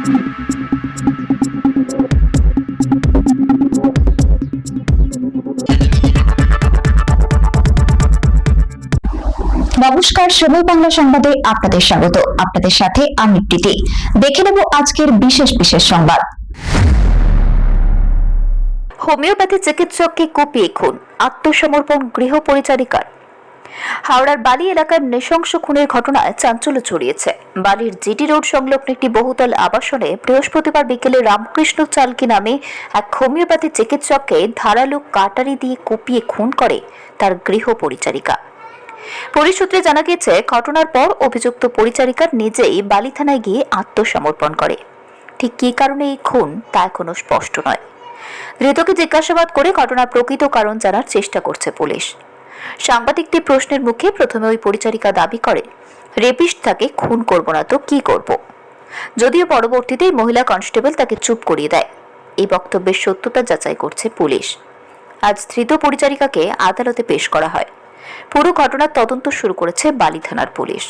নমস্কার, সময় বাংলা সংবাদে আপনাদের স্বাগত। আপনাদের সাথে আমি প্রীতি। দেখে নেব আজকের বিশেষ সংবাদ। হোমিওপ্যাথি চিকিৎসককে কুপিয়ে খুন, আত্মসমর্পণ গৃহ পরিচারিকার। হাওড়ার বালি এলাকার নৃশংস খুনের ঘটনায় চাঞ্চল্য ছড়িয়েছে। বালির জিটি রোড সংলগ্ন একটি বহুতল আবাসনে বৃহস্পতিবার বিকেলে রামকৃষ্ণ চালকি নামে এক হোমিওপ্যাথি চিকিৎসককে ধারালো কাটারি দিয়ে কুপিয়ে খুন করে তার গৃহ পরিচারিকা। পুলিশ সূত্রে জানা গেছে, ঘটনার পর অভিযুক্ত পরিচারিকা নিজেই বালি থানায় গিয়ে আত্মসমর্পণ করে। ঠিক কী কারণে এই খুন তা এখনো স্পষ্ট নয়। ধৃতকে জিজ্ঞাসাবাদ করে ঘটনার প্রকৃত কারণ জানার চেষ্টা করছে পুলিশ। সাংবাদিকদের প্রশ্নের মুখে প্রথমে ওই পরিচারিকা দাবি করে, রেপিস্ট তাকে খুন করব না তো কি করব। যদিও পরবর্তীতে মহিলা কনস্টেবল তাকে চুপ করিয়ে দেয়। এই বক্তব্যের সত্যতা যাচাই করছে পুলিশ। আজ ধৃত পরিচারিকাকে আদালতে পেশ করা হয়। পুরো ঘটনার তদন্ত শুরু করেছে বালি থানার পুলিশ।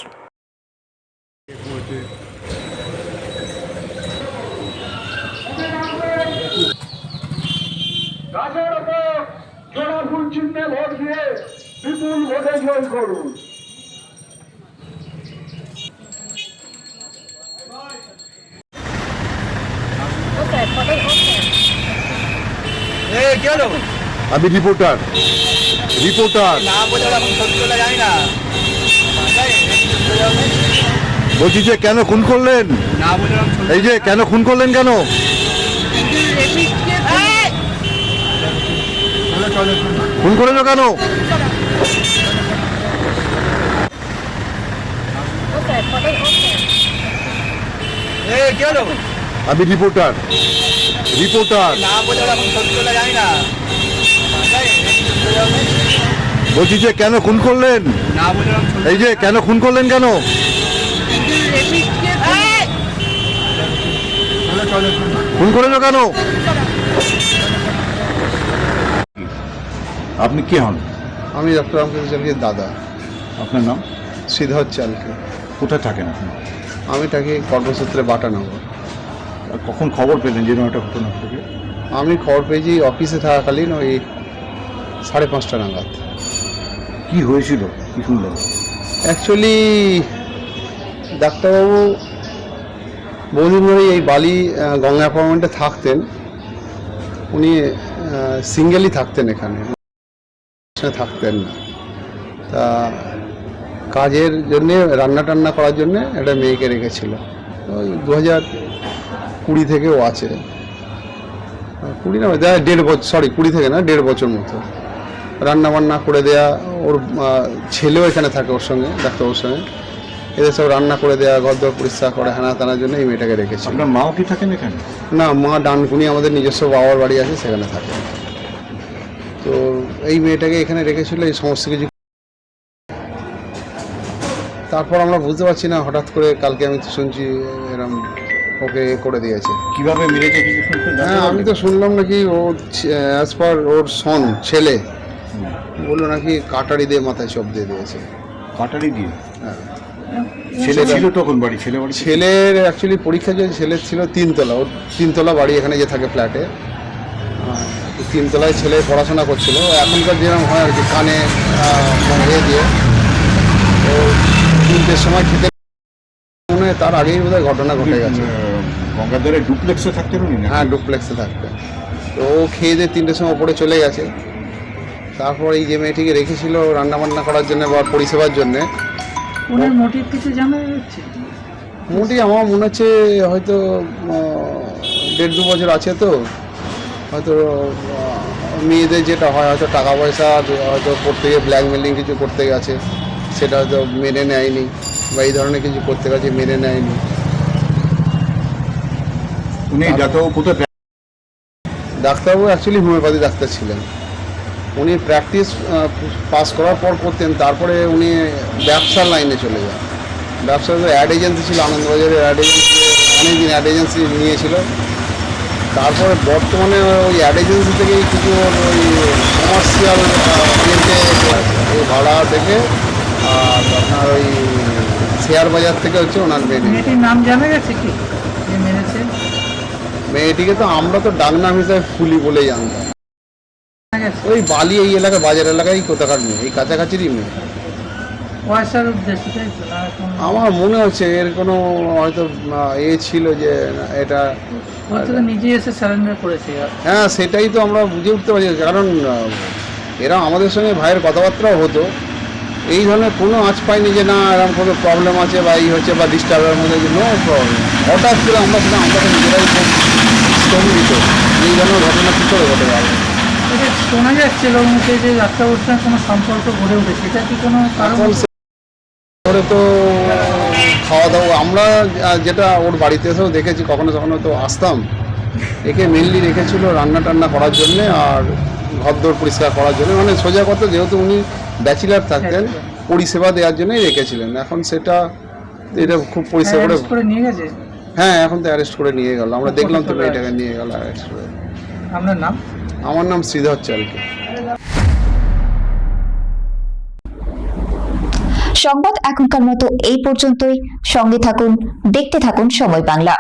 আমি রিপোর্টার বলছি যে কেন খুন করলেন? এই যে কেন খুন করলেন, কেন খুন করেছো কেন? আমি রিপোর্টার বলছি যে কেন খুন করলেন? এই যে কেন খুন করলেন, কেন খুন করেছো কেন? আপনি কে হন? আমি ডক্টর রামকৃষ্ণ চালকের দাদা। আপনার নাম? শ্রীধর চালকে। কোথায় থাকেন আপনি? আমি থাকি কর্মসূত্রে বাটানগর। কখন খবর পেলেন যে একটা ঘটনা থেকে? আমি খবর পেয়েছি অফিসে থাকাকালীন ওই 5:30 নাগাদ। কি হয়েছিল, কি শুনলেন? অ্যাকচুয়ালি ডাক্তারবাবু বহুদিন ধরে এই বালি গঙ্গা অ্যাপার্টমেন্টে থাকতেন। উনি সিঙ্গেলই থাকতেন, এখানে থাকতেন না। তা কাজের জন্যে, রান্না টান্না করার জন্যে একটা মেয়েকে রেখেছিল। ওই 2020 থেকেও আছে, 20 না 1.5 বছর, 20 থেকে না 1.5 বছর মতো রান্না বান্না করে দেয়া। ওর ছেলেও এখানে থাকে ওর সঙ্গে, ডাক্তারবাবুর সঙ্গে। এদের সব রান্না করে দেওয়া, ঘরদোর পরিষ্কার করে হানা টানার জন্য এই মেয়েটাকে রেখেছি। আপনার মাও কি থাকেন এখানে? না, মা ডানকুনি আমাদের নিজস্ব বাবার বাড়ি আছে, সেখানে থাকে। তো এই মেয়েটাকে এখানে রেখেছিল এই সমস্ত কিছু। তারপর আমরা বুঝতে পারছি না, হঠাৎ করে কালকে আমি তো শুনছি এরকম ওকে করে দিয়েছে। কিভাবে মেরেছে কিছু শুনতে? হ্যাঁ, আমি তো শুনলাম নাকি ও অ্যাজ পার ওর ছেলে বললো নাকি কাটারি দিয়ে মাথায় চপ দিয়ে দিয়েছে। কাটারি দিয়ে? হ্যাঁ। ছেলে ছিল তখন বাড়ি? ছেলের অ্যাকচুয়ালি পরীক্ষা যে ছেলের ছিল 3 তলা, ওর 3 তলা বাড়ি এখানে যে থাকে ফ্ল্যাটে, 3 তলায় ছেলে পড়াশোনা করছিল। এখনকার যেরকম হয় আর কি, কানে দিয়ে ও 3টের সময় খেতে, মনে হয় তার আগেই বোধহয় ঘটনা ঘটে গেছে। গঙ্গাধারে ডুপ্লেক্সে থাকতেন উনি? হ্যাঁ, ডুপ্লেক্সে থাকতেন। তো ও খেয়ে দিয়ে 3টের সময় ওপরে চলে গেছে। তারপর এই যে মেয়েটিকে রেখেছিল রান্নাবান্না করার জন্য বা পরিষেবার জন্যে, ওনার মোটিভ কিছু জানা যাচ্ছে? মোটামুটি আমার মনে হচ্ছে হয়তো 1.5-2 বছর আছে, তো হয়তো মেয়েদের যেটা হয়, হয়তো টাকা পয়সা হয়তো করতে গিয়ে ব্ল্যাকমেলিং কিছু করতে গেছে, সেটা হয়তো মেনে নেয়নি, বা এই ধরনের কিছু করতে গেছে মেনে নেয়নি। উনি ডাক্তারবাবু কোথায়? ডাক্তারবাবু অ্যাকচুয়ালি হোমিওপ্যাথি ডাক্তার ছিলেন। উনি প্র্যাকটিস পাস করার পর করতেন, তারপরে উনি ব্যবসার লাইনে চলে যান। ব্যবসার অ্যাড এজেন্সি ছিল আনন্দবাজারের, অ্যাড এজেন্সি অনেকদিন অ্যাড এজেন্সি নিয়েছিল। তারপরে বর্তমানে ওই অ্যাড এজেন্সি থেকেই কিছু ওই কমার্শিয়াল ওই ভাড়া থেকে, আর আপনার ওই শেয়ার বাজার থেকে হচ্ছে ওনার মেয়েটির নাম জানা গেছে কি? মেরেছে? মেয়েটিকে তো আমরা তো ডাকনাম হিসাবে ফুলি বলেই জানতাম। জানা গেছে? ওই বালি এই এলাকা বাজার এলাকায় কোথাকার মেয়ে, এই কাছাকাছিরই মেয়ে। পয়সার উদ্দেশ্যে তাই তো? না কোনো আমার মনে হচ্ছে এর কোনো হয়তো ছিল যে না, এটা ওর থেকে নিজে এসে স্যারেন্ডার করেছে। হ্যাঁ সেটাই তো আমরা বুঝে উঠতে পারছি, কারণ এরা আমাদের সঙ্গে ভাইয়ের কথাবার্তাও হতো, এই ধরনের কোনো আঁচ পাইনি যে না এরকম কোনো প্রবলেম আছে বা এই হচ্ছে বা ডিস্টার্বের মধ্যে নো প্রবলেম। হঠাৎ করে আমরা তো নিজেরাই খুব স্তম্ভিত, এই ধরনের ঘটনা কী করে ঘটে গেল। এটা শোনা যাচ্ছে ওর মুখে যে যাত্রা অনুষ্ঠানের কোনো সম্পর্ক গড়ে উঠেছে, এটা কি কোনো কারণ? এখন করে তো খাওয়া দাওয়া আমরা যেটা ওর বাড়িতে এসেও দেখেছি, কখনো কখনো তো আসতাম, একে মেনলি রেখেছিল রান্না টান্না করার জন্যে আর ঘরদোর পরিষ্কার করার জন্য, মানে সোজা কথা যেহেতু উনি ব্যাচেলার থাকতেন পরিষেবা দেওয়ার জন্যই রেখেছিলেন। এখন সেটা এটা খুব পরিষেবা অ্যারেস্ট করে নিয়ে গেছে? হ্যাঁ এখন তো অ্যারেস্ট করে নিয়ে গেল, আমরা দেখলাম তো মেয়েটাকে নিয়ে গেল অ্যারেস্ট করে। আপনার নাম? আমার নাম শ্রীধর চালকে। সংবাদ এখনকার মতো এই পর্যন্তই। সঙ্গে থাকুন, দেখতে থাকুন সময় বাংলা।